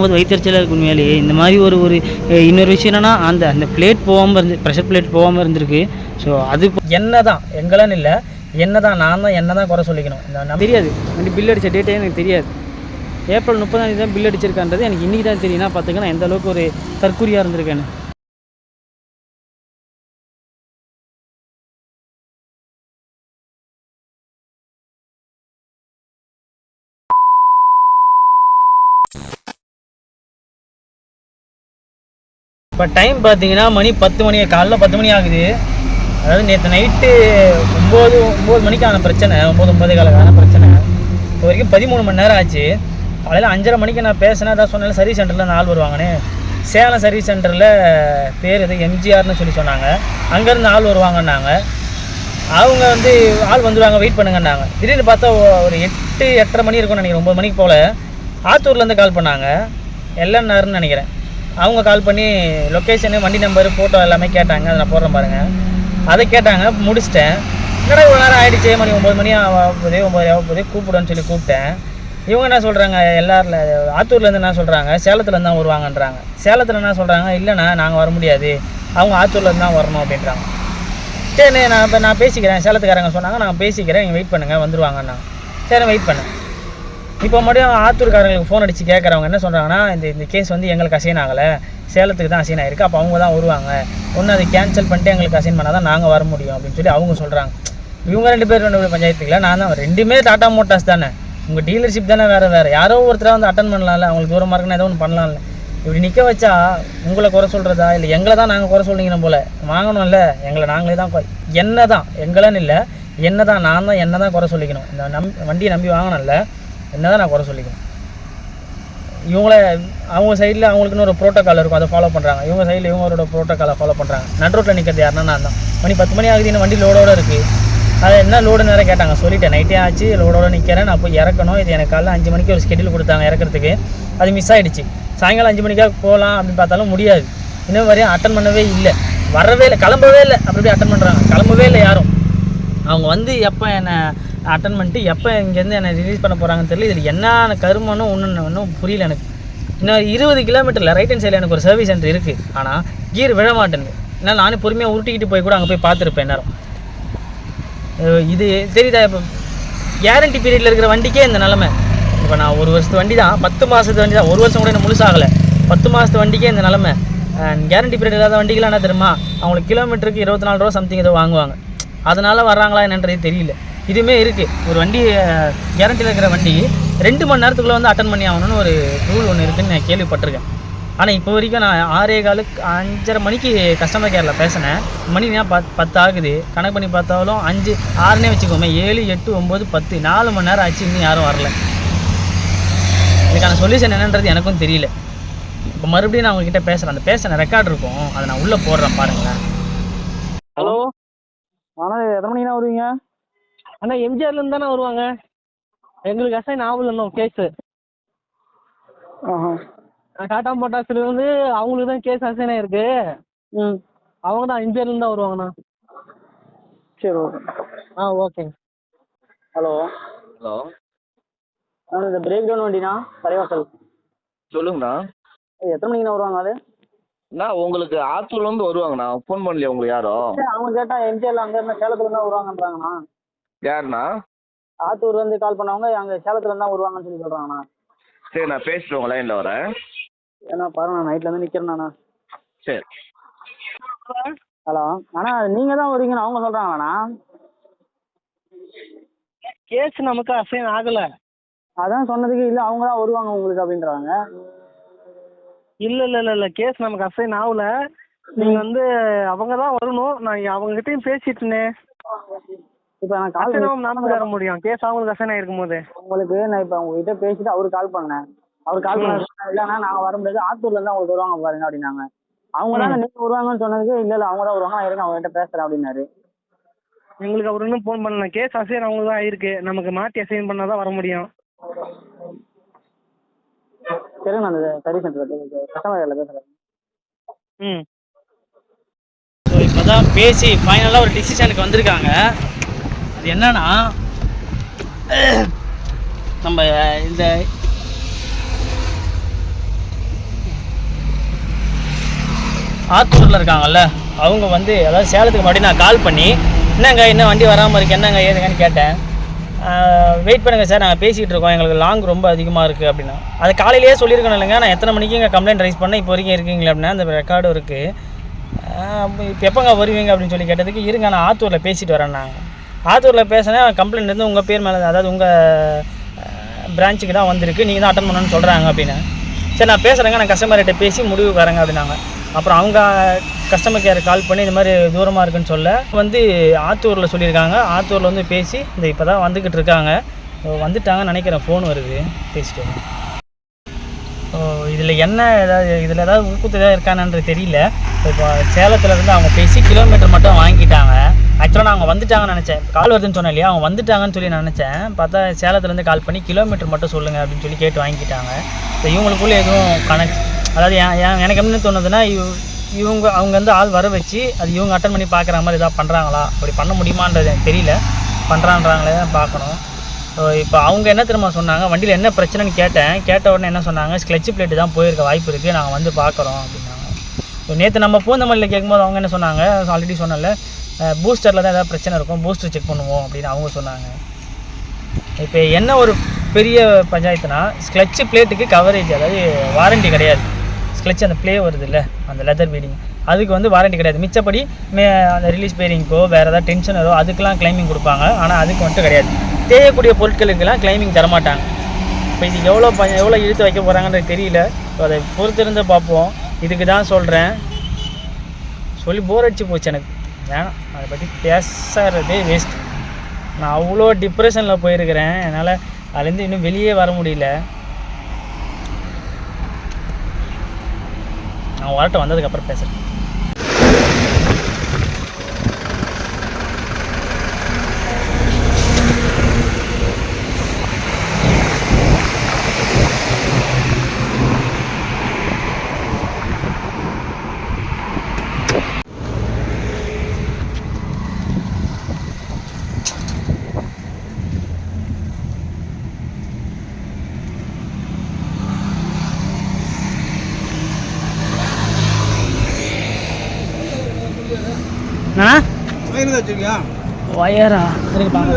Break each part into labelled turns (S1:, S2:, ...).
S1: போது வயிற்றுச்சலாக இருக்குது உண்மையிலேயே. இந்த மாதிரி ஒரு இன்னொரு விஷயம் என்னென்னா அந்த பிளேட் போகாமல் ப்ரெஷர் பிளேட் போகாமல் இருந்திருக்கு. ஸோ அது என்ன தான் எங்களான்னு இல்லை, என்ன தான் நான் தான் என்ன தான் குறை சொல்லிக்கணும். இந்த தெரியாது வண்டி பில் அடித்த டேட்டே எனக்கு தெரியாது. ஏப்ரல் 30 தான் பில் அடிச்சிருக்கான்றது எனக்கு இன்றைக்கி தான் தெரியும்னா பார்த்துக்கணும் எந்த அளவுக்கு ஒரு தற்கூரியாக இருந்திருக்கேன்னு. இப்போ டைம் பார்த்தீங்கன்னா மணி 10 மணி, காலைல 10 மணி ஆகுது. அதாவது நேற்று நைட்டு 9 மணிக்கான பிரச்சனை, 9 காலக்கான பிரச்சனை. இப்போ வரைக்கும் 13 மணி நேரம் ஆச்சு. காலையில் 5:30 மணிக்கு நான் பேசினேன். அதான் சொன்னால சர்வீஸ் சென்டரில் 4 வருவாங்கன்னு. சேலம் சர்வீஸ் சென்டரில் பேர் இது எம்ஜிஆர்னு சொன்னாங்க. அங்கேருந்து ஆள் வருவாங்கன்னாங்க. அவங்க ஆள் வந்துடுவாங்க, வெயிட் பண்ணுங்கன்னாங்க. திடீர்னு பார்த்தா ஒரு 8-8:30 மணி இருக்கும்னு நினைக்கிறேன், 9 மணிக்கு போல் ஆத்தூர்லேருந்து கால் பண்ணாங்க. எல்என்ஆர்னு நினைக்கிறேன். அவங்க கால் பண்ணி லொக்கேஷனு, வண்டி நம்பரு, ஃபோட்டோ எல்லாமே கேட்டாங்க. அதை நான் போடுறேன் பாருங்கள். அதை கேட்டாங்க, முடிச்சிட்டேன். என்னடா இவ்வளோ நேரம் ஆகிடுச்சு, மணி 9 மணி ஆகுது, 9 ஆகுது, கூப்பிடுன்னு சொல்லி கூப்பிட்டேன். இவங்க என்ன சொல்கிறாங்க, எல்லாரில் ஆத்தூர்லேருந்து என்ன சொல்கிறாங்க, சேலத்துலேருந்து தான் வருவாங்கன்றாங்க. சேலத்தில் என்ன சொல்கிறாங்க, இல்லைண்ணா நாங்கள் வர முடியாது, அவங்க ஆத்தூர்லேருந்து தான் வரணும் அப்படின்றாங்க. சரி நான் பேசிக்கிறேன், சேலத்துக்காரங்க சொன்னாங்க, நான் பேசிக்கிறேன், நீங்கள் வெயிட் பண்ணுங்கள், வந்துடுவாங்கன்னாங்க. சரி வெயிட் பண்ணேன். இப்போ மறுபடியும் ஆத்தூர்காரங்களுக்கு ஃபோன் அடித்து கேட்குறவங்க என்ன சொல்கிறாங்கன்னா, இந்த கேஸ் எங்களுக்கு அசைன் ஆகலை, சேலத்துக்கு தான் அசைன் ஆகிருக்கு, அப்போ அவங்க தான் வருவாங்க, ஒன்று அதை கேன்சல் பண்ணிட்டு எங்களுக்கு அசைன் பண்ணால் தான் நாங்கள் வர முடியும் அப்படின்னு சொல்லி அவங்க சொல்கிறாங்க. இவங்க 2 பேர் 2 பஞ்சாயத்துக்குல நான் தான் 2மே டாடா மோட்டார்ஸ் தானே, உங்கள் டீலர்ஷிப் தானே, வேறு யாரோ ஒருத்தராக அட்டன் பண்ணலாம்ல, அவங்களுக்கு தூரமாக இருக்குன்னு ஏதோ ஒன்று பண்ணலாம்ல. இப்படி நிற்க வச்சா உங்களை குறை சொல்கிறதா, இல்லை எங்களை தான் நாங்கள் குறை சொல்லிங்கன்னு போல் வாங்கணும்ல, எங்களை நாங்களே தான் என்ன தான் எங்களான்னு இல்லை, என்ன தான் நான் தான் என்ன தான் குறை சொல்லிக்கணும். இந்த வண்டியை நம்பி வாங்கினேன்ல, என்ன தான் நான் குறை சொல்லிக்கணும். அவங்க சைடில் அவங்களுக்குன்னு ஒரு ப்ரோட்டோக்கால் இருக்கும், அதை ஃபாலோ பண்ணுறாங்க. இவங்க சைடில் இவங்களோட ப்ரோட்டோக்காலை ஃபாலோ பண்ணுறாங்க. நடுரோட்டில் நிற்கிறது யாருன்னா நான் தான். மணி 10 மணி ஆகுது, இன்னும் வண்டி லோடோடு இருக்குது. அது என்ன லோடு நேரம் கேட்டாங்க, சொல்லிட்டேன் நைட்டே ஆச்சு, லோடோடு நிற்கிறேன், நான் போய் இறக்கணும். இது எனக்கு காலைல 5 மணிக்கு ஒரு ஸ்கெடியூல் கொடுத்தாங்க இறக்கிறதுக்கு, அது மிஸ் ஆகிடுச்சு. சாயங்காலம் 5 மணிக்காக போகலாம் அப்படின்னு பார்த்தாலும் முடியாது. இன்னும் வரையும் அட்டன் பண்ணவே இல்லை, வரவே இல்லை, கிளம்பவே இல்லை. அப்படி அட்டன் பண்ணுறாங்க, கிளம்பவே இல்லை யாரும். அவங்க எப்போ என்னை அட்டன் பண்ணிட்டு எப்போ இங்கேருந்து என்னை ரிலீஸ் பண்ண போகிறாங்கன்னு தெரியல. இதில் என்ன கருமனும் ஒன்றும் புரியல எனக்கு. இன்னும் 20 கிலோமீட்டரில் ரைட் ஹேண்ட் சைடில் எனக்கு ஒரு சர்வீஸ் சென்டர் இருக்குது, ஆனால் கீர் விழ மாட்டேங்குது. என்னால் நானே பொறுமையாக உருட்டிக்கிட்டு போய் கூட அங்கே போய் பார்த்துருப்பேன் நேரம். இது தெரியுதா, இப்போ கேரண்டி பீரியடில் இருக்கிற வண்டிக்கே இந்த நிலமை. இப்போ நான் 1 வருஷத்து வண்டி தான், 10 மாதத்து வண்டி தான், 1 வருஷம் கூட என்ன முழுசாகலை, 10 மாதத்து வண்டிக்கே இந்த நிலமை. கேரண்டி பீரியட் இல்லாத வண்டிகள் என்ன தெரியுமா, அவங்களுக்கு கிலோமீட்டருக்கு 24 ரூபா சம்திங் ஏதோ வாங்குவாங்க. அதனால் வர்றாங்களா என்னன்றது தெரியல. இதுவுமே இருக்குது, ஒரு வண்டி கேரண்டியில் இருக்கிற வண்டி 2 மணி நேரத்துக்குள்ளே அட்டன் பண்ணி ஆகணும்னு ஒரு ரூல் ஒன்று இருக்குதுன்னு நான் கேள்விப்பட்டிருக்கேன். ஆனால் இப்போ வரைக்கும் நான் 6:15 மணிக்கு கஸ்டமர் கேரில் பேசினேன். மணி ஏன் 10 ஆகுது, கணக்கு பண்ணி பார்த்தாலும் 5, 6னே வச்சுக்கோமே, 7, 8, 9, 10, 4 மணி நேரம் ஆச்சு, இன்னும் யாரும் வரல. இதுக்கான சொல்யூஷன் என்னன்றது எனக்கும் தெரியல. இப்போ மறுபடியும் நான் உங்ககிட்ட பேசுகிறேன், அந்த பேசின ரெக்கார்டு இருக்கும், அதை நான் உள்ளே போடுறேன் பாருங்களேன்.
S2: ஹலோ
S1: ஆனால் எத்தனை மணிக்கு தான் வருவீங்க?
S2: அண்ணா எம்ஜிஆர்லேருந்து தானே வருவாங்க, எங்களுக்கு அசைன் ஆகல இன்னும் கேஸு. டாடா மோட்டார்ஸ்லேருந்து அவங்களுக்கு தான் கேஸ் அசைன் ஆகிருக்கு. அவங்க தான் எம்ஜிஆர்லேருந்து தான் வருவாங்கண்ணா.
S1: சரி ஓகே.
S2: ஓகேங்க.
S1: ஹலோ
S3: ஹலோ,
S1: இந்த பிரேக் டவுன் வண்டிண்ணா, தலைவாசல்.
S3: சொல்லுங்கண்ணா.
S1: எத்தனை மணிக்குண்ணா வருவாங்க? அது
S3: உங்களுக்கு ஆத்தூர்லேருந்து வருவாங்கண்ணா, ஃபோன் பண்ணலையா உங்களுக்கு யாரும்?
S1: அவங்க கேட்டால் எம்ஜிஆர்ல அங்கேருந்து சேலத்துலேருந்து தான் வருவாங்கன்றாங்கண்ணா.
S3: யாருண்ணா?
S1: ஆத்தூர்லேருந்து கால் பண்ணவங்க அங்கே சேலத்துலேருந்து தான் வருவாங்கன்னு சொல்லி சொல்கிறாங்கண்ணா.
S3: சரி, நான் பேசிட்டு உங்கள் லைனில் வரேன்.
S1: ஏன்னா பாருண்ணா, நைட்லேருந்து நிற்கிறேண்ணா.
S3: சரி.
S1: ஹலோ அண்ணா, நீங்கள் தான் வருவீங்கன்னு அவங்க சொல்கிறாங்களாண்ணா?
S2: கேஸ் நமக்கு அசைன் ஆகலை.
S1: அதான் சொன்னதுக்கு இல்லை, அவங்க தான் வருவாங்க உங்களுக்கு அப்படின்றாங்க.
S2: இல்லை கேஸ் நமக்கு அசைன் ஆகல. நீங்கள் அவங்க தான் வரணும். நான் அவங்ககிட்டயும் பேசிட்டுனே.
S1: இப்போ நான் கால்
S2: நாம தர முடியும், கேஸ் அவங்களுக்கு அசைன் ஆகிருக்கும் போது.
S1: உங்களுக்கு நான் இப்போ உங்ககிட்ட பேசிட்டு அவருக்கு கால் பண்ணேன். அவர் கால் பண்ண இல்லைண்ணா நாங்கள் வர முடியாது, ஆத்தூர்லேருந்து அவங்களுக்கு வருவாங்க பாருங்க அப்படின்னாங்க. அவங்க தான் நீங்கள் வருவாங்கன்னு சொன்னதுக்கு இல்லை அவங்க தான் வருவாங்க, நான் இருங்க அவங்ககிட்ட பேசுகிறேன் அப்படின்னாரு.
S2: எங்களுக்கு அவர் இன்னும் ஃபோன் பண்ணல. கேஸ் அசைன் அவங்களுக்கு தான் ஆயிருக்கு, நமக்கு மாற்றி அசைன் பண்ணால் தான் வர முடியும்.
S1: சரிங்க, நான் அந்த சர்வீஸ் சென்டர் கஸ்டமர் கேரில் பேசுகிறேன். ஸோ இப்போ தான் பேசி ஃபைனலாக ஒரு டிசிஷனுக்கு வந்திருக்காங்க. அது என்னன்னா, நம்ம இந்த ஆத்தூரில் இருக்காங்கல்ல அவங்க வந்து அதாவது சேலத்துக்கு முன்னாடி நான் கால் பண்ணி என்னங்க இன்னும் வண்டி வராமல் இருக்கு என்னங்க ஏதுங்கன்னு கேட்டேன். வெயிட் பண்ணுங்கள் சார் நாங்கள் பேசிகிட்டு இருக்கோம் எங்களுக்கு லாங் ரொம்ப அதிகமாக இருக்குது அப்படின்னா. அது காலையிலேயே சொல்லியிருக்கணும் இல்லைங்க, நான் எத்தனை மணிக்கு இங்கே கம்ப்ளைண்ட் ரைஸ் பண்ணேன் இப்போ வரைக்கும் இருக்கீங்களா அப்படின்னா அந்த ரெக்கார்டும் இருக்குது. இப்போ எப்போங்க வருவீங்க அப்படின்னு சொல்லி கேட்டதுக்கு இருங்க நான் ஆத்தூரில் பேசிட்டு வரேன்னாங்க. ஆத்தூரில் பேசினேன் கம்ப்ளைண்ட் வந்து உங்கள் பேர் மேலே அதாவது உங்கள் பிரான்ச்சுக்கு தான் வந்திருக்கு நீங்கள் தான் அட்டன் பண்ணணும்னு சொல்கிறாங்க அப்படின்னு. சரி நான் பேசுகிறேங்க நான் கஸ்டமர்கிட்ட பேசி முடிவுக்கு வரேங்க அப்படின்னாங்க. அப்புறம் அவங்க கஸ்டமர் கேர் கால் பண்ணி இந்த மாதிரி தூரமாக இருக்குன்னு சொல்ல வந்து ஆத்தூரில் சொல்லியிருக்காங்க. ஆத்தூரில் வந்து பேசி இந்த இப்போ தான் வந்துக்கிட்டு இருக்காங்க, வந்துட்டாங்கன்னு நினைக்கிறேன். ஃபோன் வருது பேசிட்டு. இதில் என்ன இதில் ஏதாவது உள்குத்து ஏதாவது இருக்கானன்றது தெரியல. இப்போ சேலத்துலேருந்து அவங்க பேசி கிலோமீட்டர் மட்டும் வாங்கிட்டாங்க. ஆக்சுவலாக நான் அவங்க வந்துட்டாங்கன்னு நினச்சேன், கால் வருதுன்னு சொன்னேன் இல்லையா, அவங்க வந்துட்டாங்கன்னு சொல்லி நினச்சேன். பார்த்தா சேலத்துலேருந்து கால் பண்ணி கிலோமீட்டர் மட்டும் சொல்லுங்கள் அப்படின்னு சொல்லி கேட்டு வாங்கிட்டாங்க. இப்போ இவங்களுக்குள்ளே எதுவும் அதாவது எனக்கு என்ன தோணுதுன்னா அவங்க வந்து ஆள் வர வச்சு அது இவங்க அட்டன் பண்ணி பார்க்குற மாதிரி எதாவது பண்ணுறாங்களா, அப்படி பண்ண முடியுமான்றது எனக்கு தெரியல. பண்ணுறான்றாங்களே தான் பார்க்கணும். இப்போ அவங்க என்ன திரும்ப சொன்னாங்க, வண்டியில் என்ன பிரச்சனைன்னு கேட்ட உடனே என்ன சொன்னாங்க, ஸ்க்ளட்ச் பிளேட்டு தான் போயிருக்க வாய்ப்பு இருக்குது, நாங்கள் வந்து பார்க்குறோம் அப்படின்னாங்க. நேற்று நம்ம பூந்தமல்லியில் கேட்கும்போது அவங்க என்ன சொன்னாங்க, ஆல்ரெடி சொன்னல பூஸ்டரில் தான் ஏதாவது பிரச்சனை இருக்கும், பூஸ்டர் செக் பண்ணுவோம் அப்படின்னு அவங்க சொன்னாங்க. இப்போ என்ன ஒரு பெரிய பஞ்சாயத்துனா ஸ்க்ளட்ச் பிளேட்டுக்கு கவரேஜ் அதாவது வாரண்ட்டி கிடையாது. ஸ்க்ளட்ச் அந்த ப்ளே வருது இல்லை அந்த லெதர் பீடிங், அதுக்கு வந்து வாரண்ட்டி கிடையாது. மிச்சப்படி அந்த ரிலீஸ் பேரிங்க்கோ வேறு ஏதாவது டென்ஷனரோ அதுக்கெலாம் கிளைமிங் கொடுப்பாங்க. ஆனால் அதுக்கு வந்துட்டு கிடையாது. தேயக்கூடிய பொருட்களுக்கெல்லாம் கிளைமிங் தரமாட்டாங்க. இப்போ இதுக்கு எவ்வளோ இழுத்து வைக்க போகிறாங்கன்றது தெரியல. அதை பொறுத்திருந்து பார்ப்போம். இதுக்கு தான் சொல்கிறேன், சொல்லி போர் அடிச்சு போச்சு எனக்கு. வேணாம், அதை பற்றி பேசுகிறதே வேஸ்ட். நான் அவ்வளோ டிப்ரெஷனில் போயிருக்கிறேன், என்னால் அதுலேருந்து இன்னும் வெளியே வர முடியல. நான் வரட்டும், வந்ததுக்கப்புறம் பேசுகிறேன். வயரா இருக்குப்பாங்க.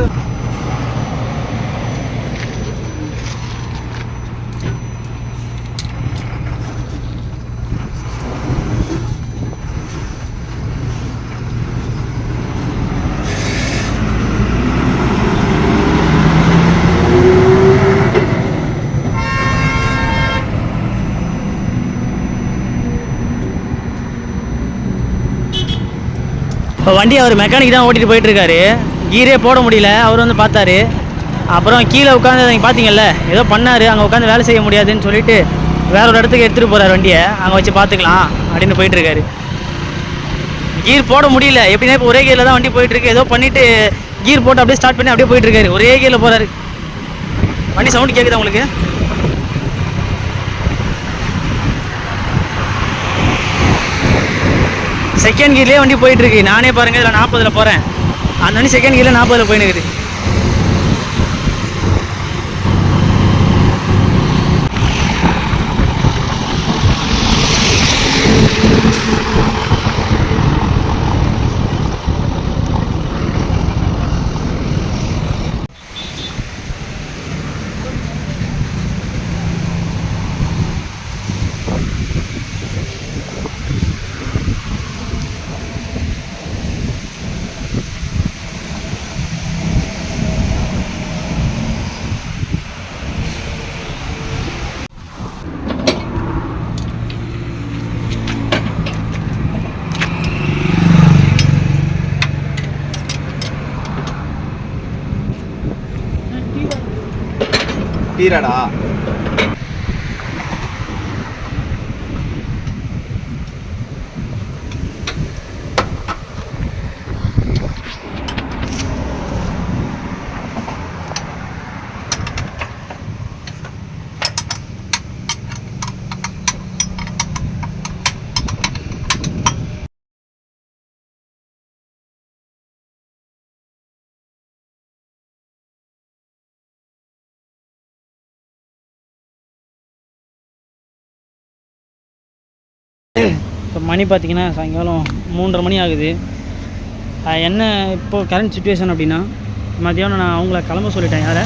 S1: இப்போ வண்டி அவர் மெக்கானிக் தான் ஓட்டிகிட்டு போயிட்டுருக்காரு. கீரே போட முடியல. அவர் வந்து பார்த்தாரு. அப்புறம் கீழே உட்காந்து நீங்கள் பார்த்தீங்கல்ல ஏதோ பண்ணார். அங்கே உட்காந்து வேலை செய்ய முடியாதுன்னு சொல்லிட்டு வேற ஒரு இடத்துக்கு எடுத்துகிட்டு போகிறார் வண்டியை. அங்கே வச்சு பார்த்துக்கலாம் அப்படின்னு போயிட்டுருக்காரு. கீர் போட முடியல. எப்படின்னா இப்போ ஒரே கீரில் தான் வண்டி போயிட்டுருக்கு. ஏதோ பண்ணிவிட்டு கீர் போட்டு அப்படியே ஸ்டார்ட் பண்ணி அப்படியே போயிட்டுருக்காரு. ஒரே கீரில் போகிறாரு. வண்டி சவுண்டு கேட்குதா உங்களுக்கு? செகண்ட் கீர்லேயே வண்டி போயிட்டுருக்கு. நானே பாருங்கள் இதில் 40ல் போகிறேன். அந்த வண்டி செகண்ட் கீரில் 40ல் போயினுக்குது.
S4: டீராடா
S1: இப்போ மணி பார்த்திங்கன்னா சாயங்காலம் 3:30 மணி ஆகுது. என்ன இப்போது கரண்ட் சுச்சுவேஷன் அப்படின்னா, மதியானம் நான் அவங்கள கிளம்ப சொல்லிட்டேன். யாரை?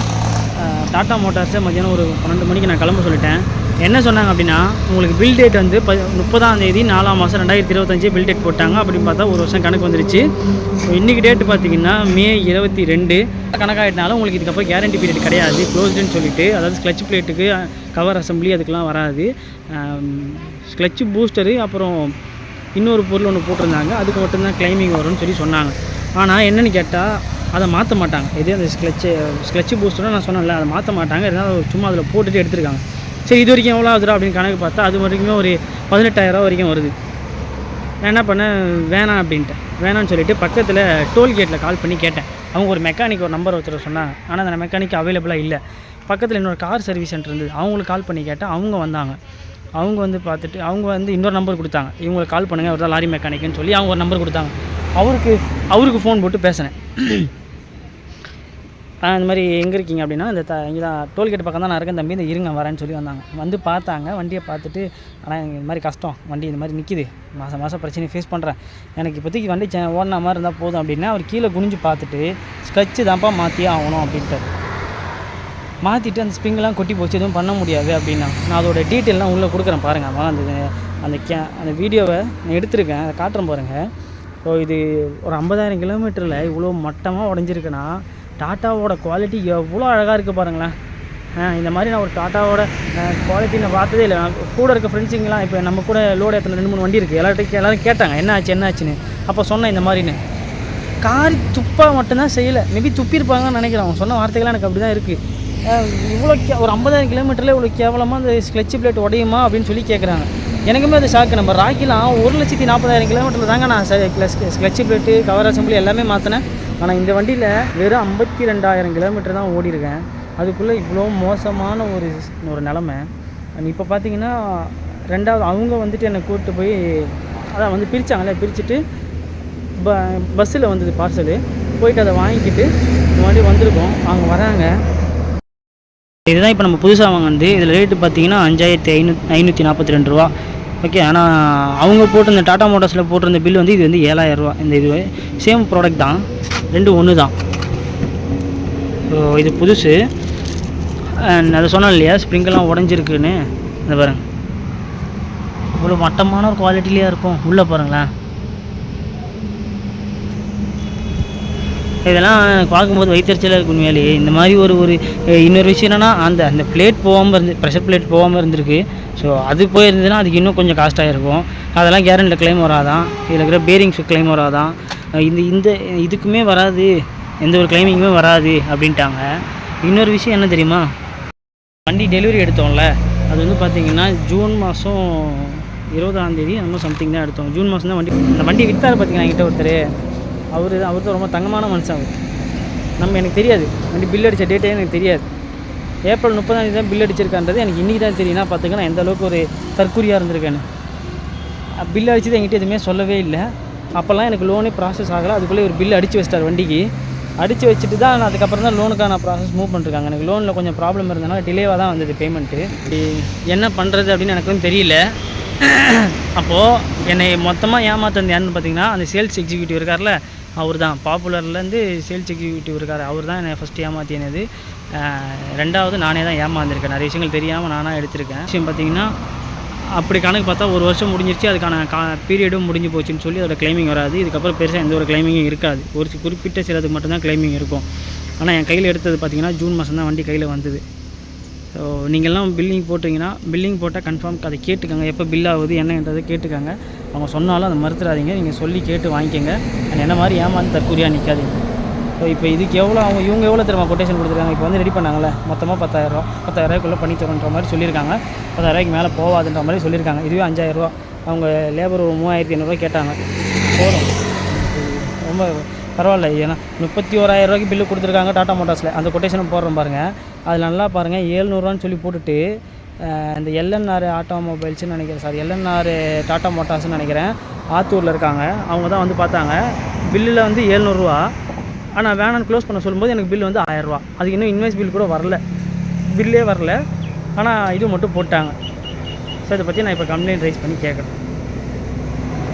S1: டாட்டா மோட்டார்ஸை மதியானம் ஒரு 12 மணிக்கு நான் கிளம்ப சொல்லிட்டேன். என்ன சொன்னாங்க அப்படின்னா, உங்களுக்கு பில் டேட் வந்து 30ஆம் தேதி 4ஆம் மாதம் 2025 பில் டேட் போட்டாங்க. அப்படின்னு பார்த்தா ஒரு வருஷம் கணக்கு வந்துருச்சு. இன்றைக்கி டேட்டு பார்த்திங்கன்னா மே 22 கணக்காகிட்டனால உங்களுக்கு இதுக்கப்புறம் கேரண்டி பீரியட் கிடையாது, க்ளோஸ்டுன்னு சொல்லிட்டு. அதாவது ஸ்க்ளட்ச் பிளேட்டுக்கு கவர் அசம்பிளி அதுக்கெலாம் வராது. ஸ்க்ளட்ச் பூஸ்டரு அப்புறம் இன்னொரு பொருள் ஒன்று போட்டிருந்தாங்க, அதுக்கு மட்டும்தான் கிளைமிங் வரும்னு சொல்லி சொன்னாங்க. ஆனால் என்னென்னு கேட்டால் அதை மாற்ற மாட்டாங்க. இதே அந்த ஸ்க்ளட்ச் பூஸ்டரும் நான் சொன்னேன்ல, அதை மாற்ற மாட்டாங்க. இருந்தாலும் சும்மா அதில் போட்டுட்டு எடுத்துருக்காங்க. சரி, இது வரைக்கும் எவ்வளோ ஆகுதுரா அப்படின்னு கணக்கு பார்த்தா அது வரைக்குமே ஒரு 18,000 வரைக்கும் வருது. நான் என்ன பண்ணேன், வேணாம் அப்படின்ட்டேன். வேணான்னு சொல்லிவிட்டு பக்கத்தில் டோல்கேட்டில் கால் பண்ணி கேட்டேன். அவங்க ஒரு மெக்கானிக் ஒரு நம்பர் ஒருத்தர் சொன்னாங்க. ஆனால் அந்த மெக்கானிக் அவைலபிளாக இல்லை. பக்கத்தில் இன்னொரு கார் சர்வீஸ் சென்டர் இருந்தது, அவங்களுக்கு கால் பண்ணி கேட்டேன். அவங்க வந்தாங்க. அவங்க வந்து பார்த்துட்டு அவங்க வந்து இன்னொரு நம்பர் கொடுத்தாங்க. இவங்களுக்கு கால் பண்ணுங்கள், அவர் தான் லாரி மெக்கானிக்குன்னு சொல்லி அவங்க ஒரு நம்பர் கொடுத்தாங்க. அவருக்கு ஃபோன் போட்டு பேசினேன். இந்த மாதிரி எங்கே இருக்கீங்க அப்படின்னா, இங்கே தான் டோல்கேட் பக்கம் தான் நான் இருக்கேன் தம்பி, இந்த இருங்க வரேன்னு சொல்லி வந்தாங்க. வந்து பார்த்தாங்க, வண்டியை பார்த்துட்டு, ஆனால் எனக்கு இந்த மாதிரி கஷ்டம், வண்டி இந்த மாதிரி நிற்கிது, மாதம் பிரச்சனையை ஃபேஸ் பண்ணுறேன், எனக்கு இப்போதைக்கு வண்டி ஓடின மாதிரி இருந்தால் போதும் அப்படின்னா, அவர் கீழே குனிஞ்சு பார்த்துட்டு ஸ்க்ளட்ச்சு தான்ப்பா மாற்றியே ஆகணும் அப்படின்ட்டார். மாற்றிட்டு அந்த ஸ்ப்ரிங்கெலாம் கொட்டி போச்சு, எதுவும் பண்ண முடியாது அப்படின்னா. நான் அதோட டீட்டெயிலாம் உள்ளே கொடுக்குறேன் பாருங்கள். அந்த வீடியோவை நான் எடுத்திருக்கேன், அதை காட்டுறேன் பாருங்கள். ஸோ இது ஒரு 50,000 கிலோமீட்டரில் இவ்வளோ மட்டமாக உடஞ்சிருக்குன்னா டாட்டாவோட குவாலிட்டி எவ்வளோ அழகாக இருக்குது பாருங்களேன். இந்த மாதிரி நான் ஒரு டாட்டாவோட குவாலிட்டி நான் பார்த்ததே இல்லை. நான் கூட இருக்க ஃப்ரெண்ட்ஸுங்கெலாம் இப்போ நம்ம கூட லோடு ஏற்றின 2-3 வண்டி இருக்குது, எல்லோரும் கேட்டாங்க என்ன ஆச்சுன்னு. அப்போ சொன்னேன் இந்த மாதிரின்னு. காரி துப்பா மட்டும்தான் செய்யலை, மேபி துப்பியிருப்பாங்கன்னு நினைக்கிறேன். அவங்க சொன்ன வார்த்தைகள்லாம் எனக்கு அப்படி தான் இருக்குது. இவ்வளோ ஒரு 50,000 கிலோமீட்டரில் இவ்வளோ கேவலமாக அந்த ஸ்க்ளட்ச் பிளேட் உடையுமா அப்படின்னு சொல்லி கேட்குறாங்க. எனக்குமே அது ஷாக்கு. நம்ம ராக்கிலாம் 1,40,000 கிலோமீட்டரில் தாங்க நான் ஸ்க்ளட்ச் பிளேட்டு கவர் அசம்பிளி எல்லாமே மாற்றினேன். ஆனால் இந்த வண்டியில் வெறும் 52,000 கிலோமீட்டர் தான் ஓடிருக்கேன். அதுக்குள்ளே இவ்வளோ மோசமான ஒரு நிலமை. இப்போ பார்த்தீங்கன்னா ரெண்டாவது அவங்க வந்துட்டு என்னை கூப்பிட்டு போய் அதான் வந்து பிரித்தாங்களே, பிரிச்சுட்டு பஸ்ஸில் வந்தது பார்சலு, போயிட்டு அதை வாங்கிக்கிட்டு இந்த மாதிரி வந்திருக்கோம். அவங்க வராங்க. இதுதான் இப்போ நம்ம புதுசாக வாங்கினது. இதில் ரேட்டு பார்த்தீங்கன்னா 5,542 ரூபா. ஓகே. ஆனால் அவங்க போட்டிருந்த டாட்டா மோட்டார்ஸில் போட்டிருந்த பில் வந்து இது வந்து 7,000 ரூபா. இந்த இது சேம் ப்ராடக்ட் தான், ரெண்டும் ஒன்று தான். ஸோ இது புதுசு. அதை சொன்னேன் இல்லையா, ஸ்ப்ரிங்கெல்லாம் உடஞ்சிருக்குன்னு. இந்த பாருங்க, இவ்வளோ மட்டமான ஒரு குவாலிட்டிலேயே இருக்கும். உள்ளே பாருங்களேன், இதெல்லாம் பார்க்கும்போது வயிற்றுச்சலாக இருக்குது உண்மையிலேயே. இந்த மாதிரி ஒரு இன்னொரு விஷயம் என்னென்னா, அந்த பிளேட் போகாமல் ப்ரெஷர் பிளேட் போகாமல் இருந்திருக்கு. ஸோ அது போயிருந்ததுன்னா அதுக்கு இன்னும் கொஞ்சம் காஸ்ட்டாக இருக்கும். அதெல்லாம் கேரண்டியில் கிளைம் வராதான், இதில் இருக்கிற பேரிங்ஸ் கிளைம் வராதான், இந்த இதுக்குமே வராது, எந்த ஒரு கிளைமிங்குமே வராது அப்படின்ட்டாங்க. இன்னொரு விஷயம் என்ன தெரியுமா, வண்டி டெலிவரி எடுத்தோம்ல, அது வந்து பார்த்திங்கன்னா ஜூன் மாதம் 20ஆம் தேதி நம்ம சம்திங் தான் எடுத்தோம். ஜூன் மாதம் தான் அந்த வண்டி விற்றாரு பார்த்திங்கன்னா என்கிட்ட ஒருத்தர். அவர் தான் ரொம்ப தங்கமான மனுஷன். அவர் எனக்கு தெரியாது, வண்டி பில் அடித்த டேட்டே எனக்கு தெரியாது. ஏப்ரல் 30ஆம் தேதி தான் பில் அடிச்சிருக்கான்றது எனக்கு இன்றைக்கி தான் தெரியும்னா பார்த்துக்கன்னா எந்த அளவுக்கு ஒரு தற்கூரியாக இருந்திருக்கேன்னு. பில் அடிச்சது என்கிட்ட எதுவுமே சொல்லவே இல்லை. அப்போல்லாம் எனக்கு லோனே ப்ராசஸ் ஆகலை. அதுக்குள்ளே ஒரு பில் அடித்து வச்சிட்டார் வண்டிக்கு. அடித்து வச்சுட்டு தான் நான் அதுக்கப்புறம் தான் லோனுக்கான ப்ராசஸ் மூவ் பண்ணிருக்காங்க. எனக்கு லோனில் கொஞ்சம் ப்ராப்ளம் இருந்ததுனால டிலேவாக தான் வந்தது பேமெண்ட்டு. என்ன பண்ணுறது அப்படின்னு எனக்கும் தெரியல. அப்போது என்னை மொத்தமாக ஏமாத்தது யாருன்னு பார்த்தீங்கன்னா, அந்த சேல்ஸ் எக்ஸிக்யூட்டிவ் இருக்கார்ல, அவர் தான். பாப்புலர்லேருந்து சேல்ஸ் எக்ஸிக்யூட்டிவ் இருக்கார், அவர் தான் என்னை ஃபஸ்ட்டு ஏமாற்றினது. ரெண்டாவது நானே தான் ஏமாந்துருக்கேன். நிறைய விஷயங்கள் தெரியாமல் நானாக எடுத்திருக்கேன். விஷயம் பார்த்திங்கன்னா, அப்படி கணக்கு பார்த்தா ஒரு வருஷம் முடிஞ்சிருச்சு, அதுக்கான பீரியடும் முடிஞ்சு போச்சுன்னு சொல்லி அதோட கிளைமிங் வராது. இதுக்கப்புறம் பெருசாக எந்த ஒரு கிளைமிங்கும் இருக்காது. ஒரு குறிப்பிட்ட சிலதுக்கு மட்டும்தான் கிளைமிங் இருக்கும். ஆனால் என் கையில் எடுத்தது பார்த்திங்கன்னா ஜூன் மாதம் தான் வண்டி கையில் வந்தது. ஸோ நீங்கள்லாம் பில்லிங் போட்டிங்கன்னா, பில்லிங் போட்டால் கன்ஃபார்ம் அதை கேட்டுக்கோங்க, எப்போ பில் ஆகுது என்னன்றதை கேட்டுக்கோங்க. அவங்க சொன்னாலும் அதை மறுத்துறாதீங்க, நீங்கள் சொல்லி கேட்டு வாங்கிக்கோங்க. என்ன மாதிரி ஏமாந்து தற்கூரியாக நிற்காதீங்க. ஸோ இப்போ இதுக்கு எவ்வளோ இவங்க எவ்வளோ தெரியுமா கொட்டேஷன் கொடுத்துருக்காங்க. இப்போ வந்து ரெடி பண்ணாங்களே, மொத்தமாக 10,000 பண்ணி தரோன்ற மாதிரி சொல்லியிருக்காங்க. 10,000 மேலே போகாதுன்ற மாதிரி சொல்லியிருக்காங்க. இதுவே 5,000 அவங்க லேபர் ஒரு 3,500 கேட்டாங்க. போதும், ரொம்ப பரவாயில்ல. ஏன்னா 31,000 பில்லு கொடுத்துருக்காங்க டாட்டா மோட்டார்ஸில். அந்த கொட்டேஷனும் போடுறோம் பாருங்கள். அது நல்லா பாருங்கள், 700 சொல்லி போட்டுட்டு இந்த எல்என்ஆர் ஆட்டோமொபைல்ஸ்னு நினைக்கிறேன், சாரி எல்என்ஆர் டாட்டா மோட்டார்ஸ்னு நினைக்கிறேன், ஆத்தூரில் இருக்காங்க. அவங்க தான் வந்து பார்த்தாங்க. பில்லில் வந்து 700. ஆனால் வேணான்னு க்ளோஸ் பண்ண சொல்லும்போது எனக்கு பில் வந்து 1000. அதுக்கு இன்னும் இன்வாய்ஸ் பில் கூட வரல, பில்லே வரல. ஆனால் இது மட்டும் போட்டாங்க. ஸோ இதை பற்றி நான் இப்போ கம்ப்ளைண்ட் ரைஸ் பண்ணி கேட்குறேன்.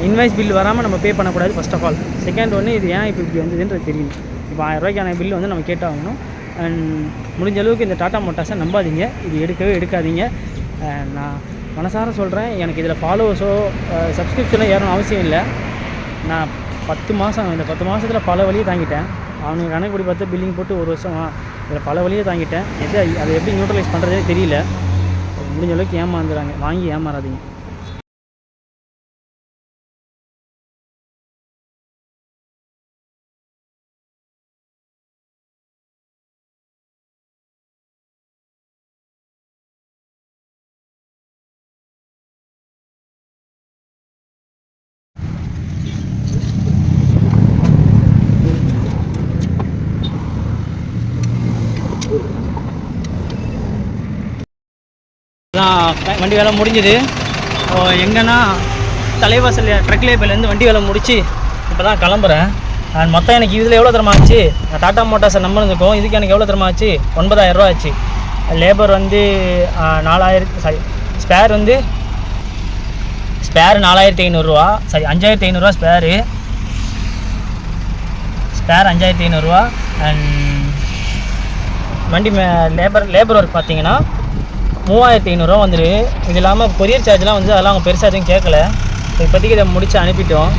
S1: இன்வாய்ஸ் பில் வராமல் நம்ம பே பண்ணக்கூடாது ஃபர்ஸ்ட் ஆஃப் ஆல். செகண்ட் ஒன்று இது ஏன் இப்போ இப்படி வந்ததுன்றது தெரியும். இப்போ 1000 ரூபாய்க்கான பில்லு வந்து நம்ம கேட்டாகணும். அண்ட் முடிஞ்ச அளவுக்கு இந்த டாடா மோட்டார்ஸை நம்பாதீங்க, இது எடுக்கவே எடுக்காதீங்க. நான் மனசார சொல்கிறேன், எனக்கு இதில் ஃபாலோவர்ஸோ சப்ஸ்கிரிப்ஷனோ ஏறணும் அவசியம் இல்லை. நான் 10 மாதம் இந்த 10 மாதத்தில் பல வழியை தாங்கிட்டேன். அவனுக்கு கணக்குப்படி பார்த்து பில்லிங் போட்டு 1 வருஷம் இதில் பல வழியை தாங்கிட்டேன். அதை எப்படி நியூட்ரலைஸ் பண்ணுறதே தெரியல. முடிஞ்ச அளவுக்கு ஏமாந்துறாங்க, வாங்கி ஏமாறாதீங்க. வண்டி வேலை முடிஞ்சுது. எங்கன்னா தலைவாசல் ட்ரக் லேபிள்லேருந்து வண்டி வேலை முடிச்சு இப்போ தான் கிளம்புறேன். அண்ட் மொத்தம் எனக்கு இதில் எவ்வளோ தரமா ஆச்சு, நான் டாடா மோட்டார்ஸை நம்பிருந்துக்கும் இதுக்கு எனக்கு எவ்வளோ தரமா ஆச்சு, 9000 ரூபா ஆச்சு. லேபர் வந்து 4000, ஸ்பேர் வந்து ஸ்பேர் 4500 ரூபா, 5500 ரூபா ஸ்பேர் 5500 ரூபா. அண்ட் வண்டி லேபர் ஒர்க் பார்த்தீங்கன்னா 3500 ரூபா வந்துடு. இது இல்லாமல் கொரியர் சார்ஜ்லாம் வந்து அதெல்லாம் அவங்க பெருசாக எதுவும் கேட்கல. இப்போதைக்கு இதை முடிச்சு அனுப்பிட்டோம்.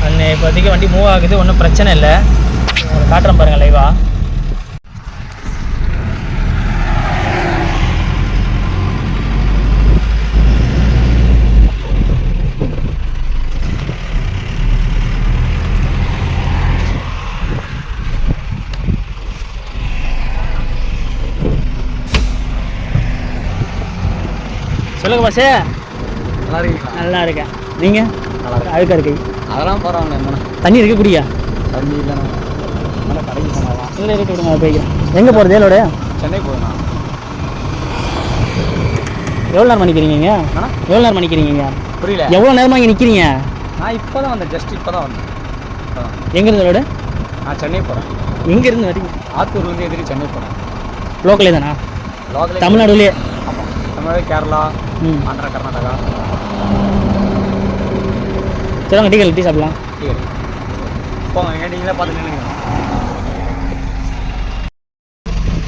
S1: அண்ட் இப்போதைக்கு வண்டி மூவ் ஆகுது, ஒன்றும் பிரச்சனை இல்லை. காட்டுறேன் பாருங்கள் லைவா. சொல்லுங்க பாசே.
S2: நல்லா இருக்கீங்களா?
S1: நல்லா இருக்கேன். நீங்கள்? அழுக்கா இருக்கு.
S2: அதெல்லாம் பரவாயில்ல. என்னண்ணா
S1: தண்ணி இருக்கு குடியா?
S2: தண்ணி இல்லைண்ணா, நல்லா கடைக்கு போனாதான்.
S1: இல்லை இருக்கு, விடுங்க போய்க்கிறேன். எங்கே போகிறது ஏலோட?
S2: சென்னை போகணுண்ணா.
S1: எவ்வளோ நேரம் பண்ணிக்கிறீங்க? எவ்வளோ நேரம் பண்ணிக்கிறீங்க?
S2: புரியல.
S1: எவ்வளோ நேரமாக இங்கே நிற்கிறீங்க?
S2: நான் இப்போ தான் வந்தேன், ஜஸ்ட் இப்போ தான் வந்தேன்.
S1: எங்கேருந்து ரோடு?
S2: நான் சென்னை போகிறேன்.
S1: எங்கேருந்து வரீங்க?
S2: ஆத்தூர்லேருந்து எதிரி சென்னை போகிறேன்.
S1: லோக்கலே தானா?
S2: லோக்கலே.
S1: தமிழ்நாடுலேயே?
S2: ஆமாம், தமிழ்நாடு, கேரளா, ஆந்திரா, கர்நாடகா.
S1: சரி வாங்க, டீ சாப்பிடலாம்.
S2: போங்க, கேட்டிங்களா பார்த்து நில்லுங்க.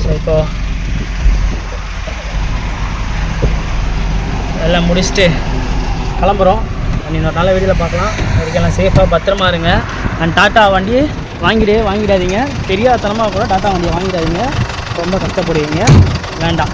S1: ஸோ இப்போ எல்லாம் முடிச்சுட்டு கிளம்புறோம். இன்னொரு நல்ல வீடியோவில் பார்க்கலாம். அதுக்கெல்லாம் சேஃபாக பத்திரமா இருங்க. அண்ட் டாட்டா வண்டி வாங்கிடாதீங்க. தெரியாதனமாக கூட டாட்டா வண்டியை வாங்கிடாதீங்க, ரொம்ப கஷ்டப்படுவீங்க. வேண்டாம்.